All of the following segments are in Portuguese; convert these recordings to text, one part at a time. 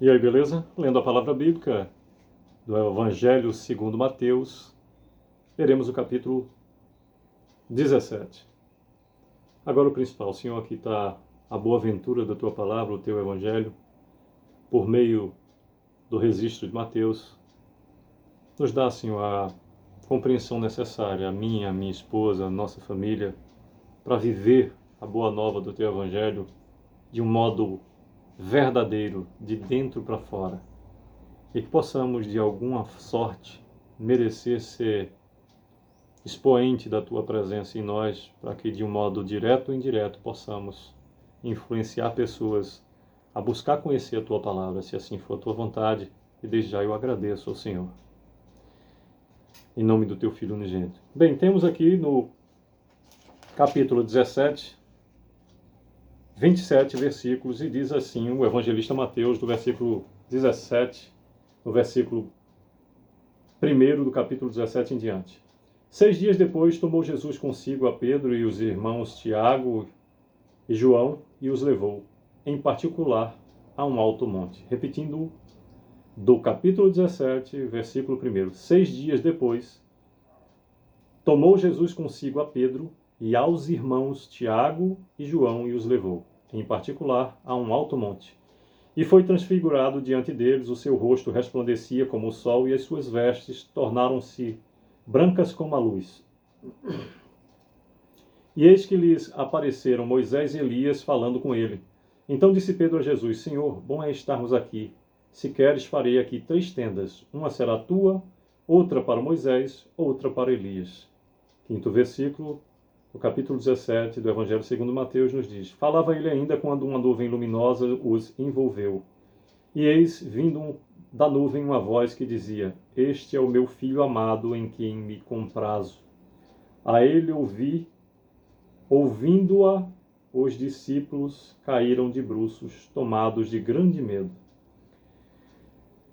E aí, beleza? Lendo a palavra bíblica do Evangelho segundo Mateus, veremos o capítulo 17. Agora o principal, Senhor, aqui está a boa ventura da Tua palavra, o Teu Evangelho, por meio do registro de Mateus. Nos dá, Senhor, a compreensão necessária, a minha esposa, a nossa família, para viver a boa nova do Teu Evangelho de um modo verdadeiro, de dentro para fora. E que possamos, de alguma sorte, merecer ser expoente da Tua presença em nós, para que, de um modo direto ou indireto, possamos influenciar pessoas a buscar conhecer a Tua palavra, se assim for a Tua vontade, e desde já eu agradeço ao Senhor. Em nome do Teu Filho unigênito. Bem, temos aqui no capítulo 17, 27 versículos, e diz assim o evangelista Mateus, do versículo 17, no versículo 1 do capítulo 17 em diante. 6 dias depois, tomou Jesus consigo a Pedro e os irmãos Tiago e João e os levou, em particular, a um alto monte. Repetindo, do capítulo 17, versículo 1. 6 dias depois, tomou Jesus consigo a Pedro e aos irmãos Tiago e João e os levou, em particular, a um alto monte. E foi transfigurado diante deles, o seu rosto resplandecia como o sol e as suas vestes tornaram-se brancas como a luz. E eis que lhes apareceram Moisés e Elias falando com ele. Então disse Pedro a Jesus: Senhor, bom é estarmos aqui. Se queres, farei aqui 3 tendas. Uma será tua, outra para Moisés, outra para Elias. 5º versículo, o capítulo 17 do Evangelho segundo Mateus nos diz: Falava ele ainda quando uma nuvem luminosa os envolveu. E eis, vindo da nuvem, uma voz que dizia: Este é o meu filho amado, em quem me comprazo. A ele ouvindo-a, os discípulos caíram de bruços, tomados de grande medo.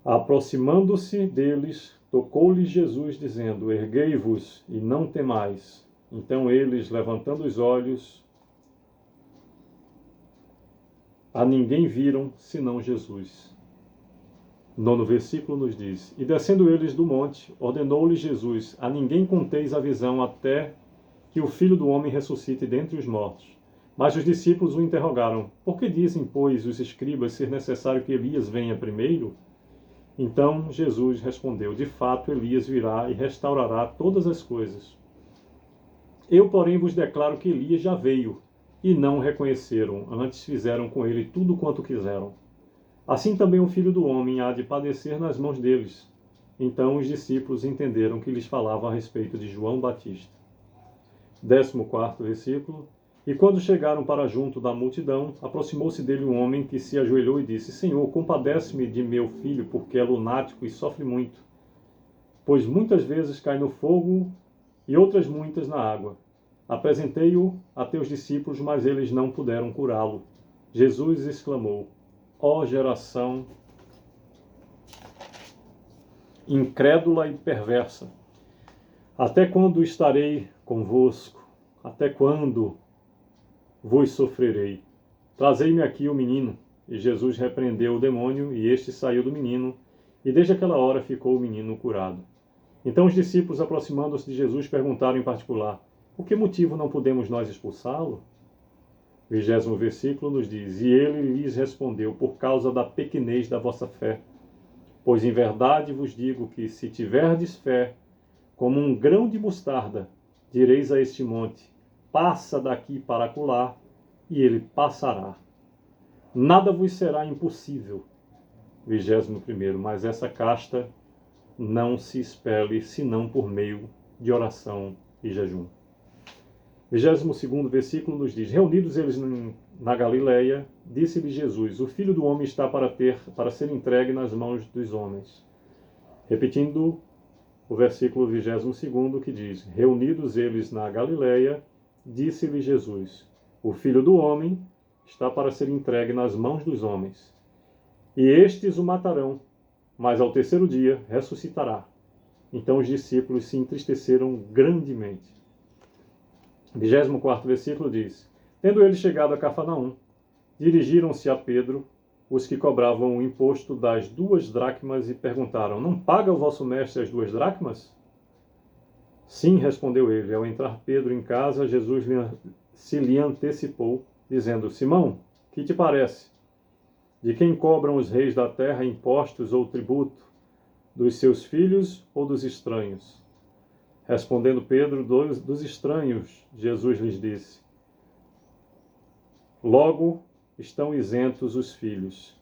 Aproximando-se deles, tocou-lhes Jesus, dizendo: Erguei-vos e não temais. Então eles, levantando os olhos, a ninguém viram, senão Jesus. 9º versículo nos diz: E descendo eles do monte, ordenou-lhes Jesus: A ninguém conteis a visão até que o Filho do Homem ressuscite dentre os mortos. Mas os discípulos o interrogaram: Por que dizem, pois, os escribas ser necessário que Elias venha primeiro? Então Jesus respondeu: De fato, Elias virá e restaurará todas as coisas. Eu, porém, vos declaro que Elias já veio, e não o reconheceram, antes fizeram com ele tudo quanto quiseram. Assim também o Filho do Homem há de padecer nas mãos deles. Então os discípulos entenderam que lhes falava a respeito de João Batista. 14º versículo. E quando chegaram para junto da multidão, aproximou-se dele um homem que se ajoelhou e disse: Senhor, compadece-me de meu filho, porque é lunático e sofre muito, pois muitas vezes cai no fogo e outras muitas na água. Apresentei-o a teus discípulos, mas eles não puderam curá-lo. Jesus exclamou: Ó geração incrédula e perversa, até quando estarei convosco? Até quando vos sofrerei? Trazei-me aqui o menino. E Jesus repreendeu o demônio, e este saiu do menino, e desde aquela hora ficou o menino curado. Então os discípulos, aproximando-se de Jesus, perguntaram em particular: Por que motivo não podemos nós expulsá-lo? 20º versículo nos diz: E ele lhes respondeu: Por causa da pequenez da vossa fé. Pois em verdade vos digo que, se tiverdes fé, como um grão de mostarda, direis a este monte: Passa daqui para acolá, e ele passará. Nada vos será impossível. 21º. Mas essa casta não se expele, senão por meio de oração e jejum. 22º versículo nos diz: Reunidos eles na Galileia, disse-lhe Jesus: O Filho do Homem está para ser entregue nas mãos dos homens. Repetindo o versículo 22º que diz: Reunidos eles na Galileia, disse-lhe Jesus: O Filho do Homem está para ser entregue nas mãos dos homens. E estes o matarão, mas ao 3º dia ressuscitará. Então os discípulos se entristeceram grandemente. 24º versículo diz: Tendo eles chegado a Cafarnaum, dirigiram-se a Pedro os que cobravam o imposto das 2 dracmas e perguntaram: Não paga o vosso mestre as 2 dracmas? Sim, respondeu ele. Ao entrar Pedro em casa, Jesus se lhe antecipou, dizendo: Simão, que te parece? De quem cobram os reis da terra impostos ou tributo? Dos seus filhos ou dos estranhos? Respondendo Pedro: Dos estranhos, Jesus lhes disse. Logo estão isentos os filhos.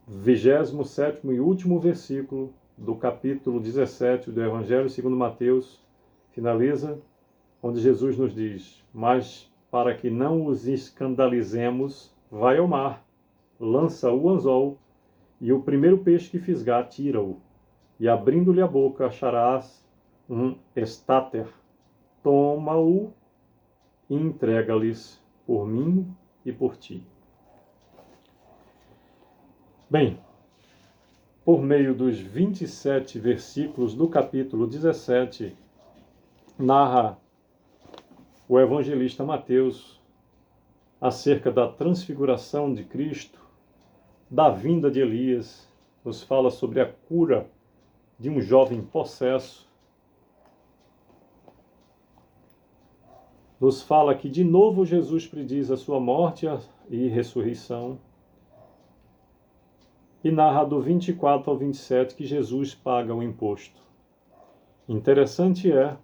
27º e último versículo do capítulo 17 do Evangelho segundo Mateus finaliza, onde Jesus nos diz: Mas para que não os escandalizemos, vai ao mar, lança o anzol, e o primeiro peixe que fisgar, tira-o, e abrindo-lhe a boca, acharás um estáter. Toma-o e entrega-lhes por mim e por ti. Bem, por meio dos 27 versículos do capítulo 17, narra o evangelista Mateus acerca da transfiguração de Cristo, da vinda de Elias, nos fala sobre a cura de um jovem possesso, nos fala que de novo Jesus prediz a sua morte e ressurreição, e narra do 24 ao 27 que Jesus paga o imposto. Interessante é,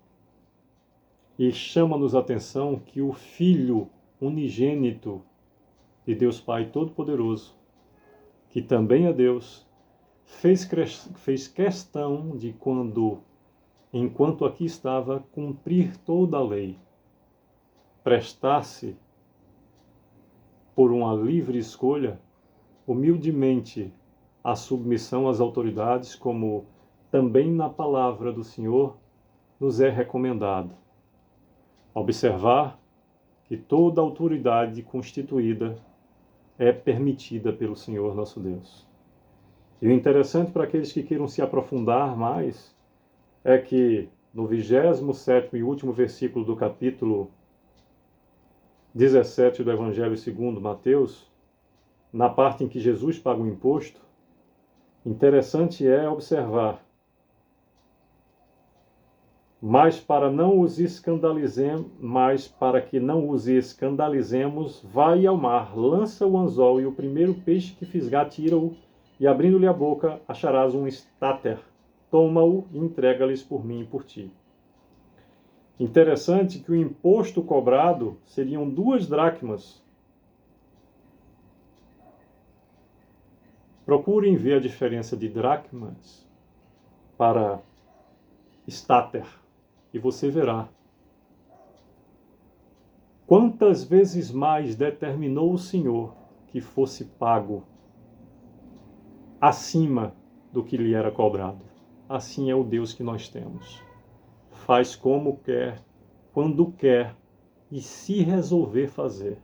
e chama-nos a atenção, que o Filho unigênito de Deus Pai Todo-Poderoso, que também é Deus, fez questão de enquanto aqui estava, cumprir toda a lei, prestar-se por uma livre escolha, humildemente, a submissão às autoridades, como também na palavra do Senhor nos é recomendado. Observar que toda autoridade constituída é permitida pelo Senhor nosso Deus. E o interessante para aqueles que queiram se aprofundar mais é que no 27º e último versículo do capítulo 17 do Evangelho segundo Mateus, na parte em que Jesus paga o imposto, interessante é observar: mas para que não os escandalizemos, vai ao mar, lança o anzol, e o primeiro peixe que fisgar, tira-o, e abrindo-lhe a boca, acharás um estáter. Toma-o e entrega-lhes por mim e por ti. Interessante que o imposto cobrado seriam 2 dracmas. Procurem ver a diferença de dracmas para estáter, e você verá quantas vezes mais determinou o Senhor que fosse pago acima do que lhe era cobrado. Assim é o Deus que nós temos. Faz como quer, quando quer e se resolver fazer.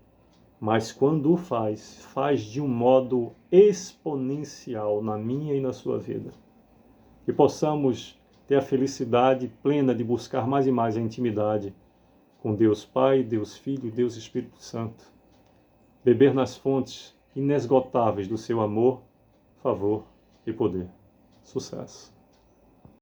Mas quando o faz de um modo exponencial na minha e na sua vida. Que possamos ter a felicidade plena de buscar mais e mais a intimidade com Deus Pai, Deus Filho e Deus Espírito Santo. Beber nas fontes inesgotáveis do seu amor, favor e poder. Sucesso!